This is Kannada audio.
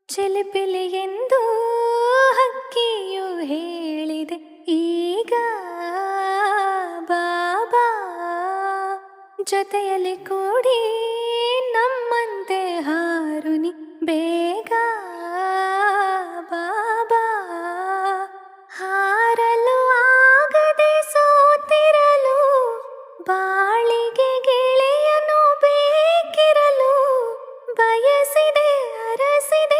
ಚಿಲಿಪಿಲಿ ಎಂದು ಹಕ್ಕಿಯು ಹೇಳಿದೆ ಈಗ ಬಾಬಾ ಜೊತೆಯಲ್ಲಿ ಕೂಡಿ ನಮ್ಮಂತೆ ಹಾರುನಿ ಬೇಗ ಬಾಬಾ ಹಾರಲು ಆಗದೆ ಸೋತಿರಲು ಬಾಳಿಗೆ ಗೆಳೆಯನು ಬೇಕಿರಲು ಬಯಸಿದೆ ಅರಸಿದೆ